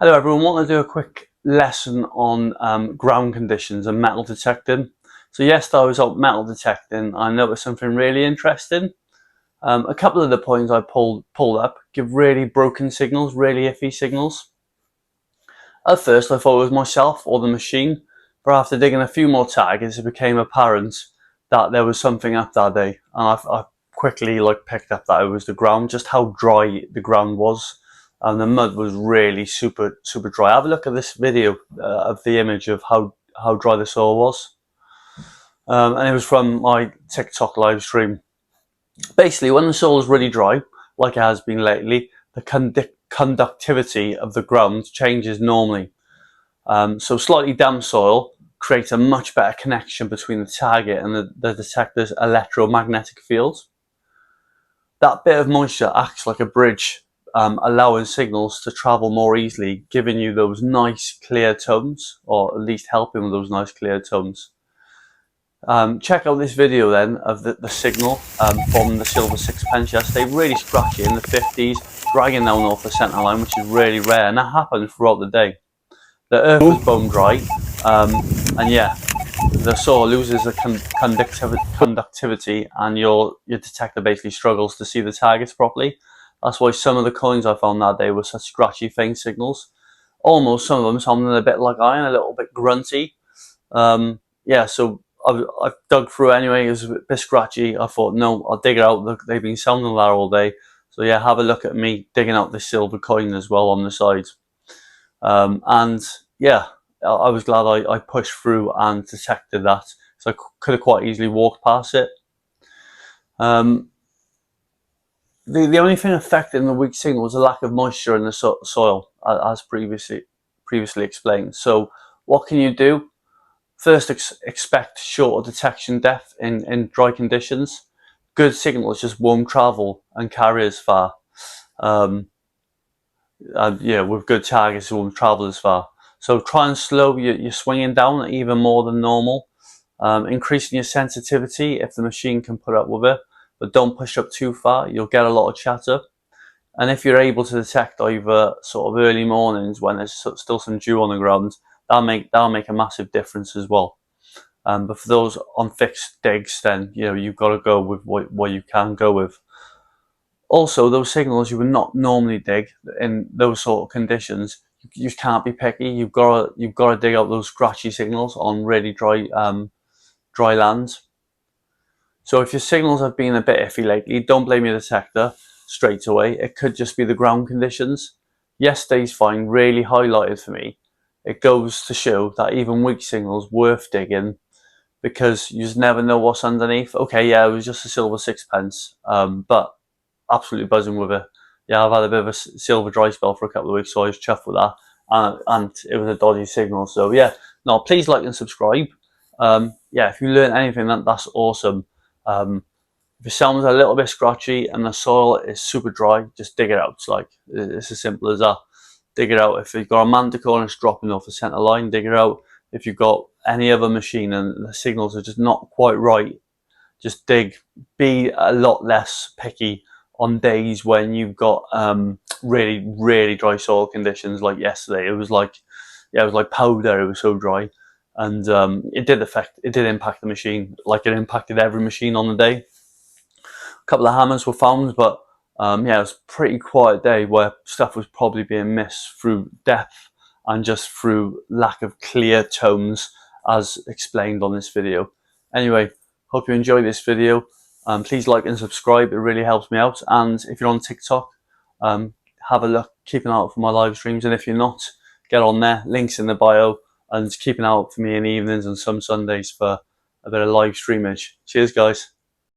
Hello everyone, I want to do a quick lesson on ground conditions and metal detecting. So yesterday I was out metal detecting. I noticed something really interesting. A couple of the points I pulled up give really broken signals, really iffy signals. At first I thought it was myself or the machine, but after digging a few more targets it became apparent that there was something up that day, and I quickly picked up that it was the ground, just how dry the ground was. And the mud was really super dry. Have a look at this video of the image of how dry the soil was. And it was from my TikTok live stream. Basically, when the soil is really dry, like it has been lately, the conductivity of the ground changes normally. So slightly damp soil creates a much better connection between the target and the detector's electromagnetic field. That bit of moisture acts like a bridge, allowing signals to travel more easily, giving you those nice clear tones, or at least helping with those nice clear tones. Check out this video then of the signal from the silver sixpence yesterday, really scratchy in the 50s, dragging down off the centre line, which is really rare, and that happened throughout the day. The earth was bone dry, and yeah, the soil loses the conductivity, and your detector basically struggles to see the targets properly. That's why some of the coins I found that day were such scratchy faint signals. Almost some of them sounded a bit like iron, a little bit grunty. Yeah, so I've dug through anyway. It was a bit scratchy. I thought, no, I'll dig it out. Look, they've been sounding that all day. So yeah, have a look at me digging out the silver coin as well on the side. And yeah, I was glad I pushed through and detected that, so I could have quite easily walked past it. The only thing affecting the weak signal was a lack of moisture in the soil, as previously explained. So what can you do? First, expect shorter detection depth in dry conditions. Good signals just won't travel and carry as far. Yeah, with good targets, it won't travel as far. So try and slow your swinging down even more than normal. Increasing your sensitivity if the machine can put up with it, but don't push up too far. You'll get a lot of chatter. And if you're able to detect either sort of early mornings when there's still some dew on the ground, that'll make a massive difference as well. But for those on fixed digs, then you've got to go with what you can go with. Also, those signals you would not normally dig in those sort of conditions, you just can't be picky. You've got to dig out those scratchy signals on really dry lands. So if your signals have been a bit iffy lately, don't blame your detector straight away. It could just be the ground conditions. Yesterday's find really highlighted for me. It goes to show that even weak signals worth digging, because you just never know what's underneath. Okay, yeah, it was just a silver sixpence, but absolutely buzzing with it. Yeah, I've had a bit of a silver dry spell for a couple of weeks, so I was chuffed with that, and it was a dodgy signal. So yeah, no, please like and subscribe. Yeah, if you learn anything, that's awesome. If it sounds a little bit scratchy and the soil is super dry, just dig it out. It's as simple as that. Dig it out. If you've got a manticore and it's dropping off the centre line, dig it out. If you've got any other machine and the signals are just not quite right, just dig. Be a lot less picky on days when you've got really dry soil conditions, like yesterday. It was like powder. It was so dry, and it did impact the machine, like it impacted every machine on the day. A couple of hammers were found, but yeah, it was a pretty quiet day where stuff was probably being missed through depth and just through lack of clear tones, as explained on this video. Anyway, hope you enjoy this video. Please like and subscribe, it really helps me out. And if you're on TikTok, have a look, keep an eye out for my live streams. And if you're not, get on there, links in the bio, and keep an eye out for me in the evenings and some Sundays for a bit of live streamage. Cheers guys.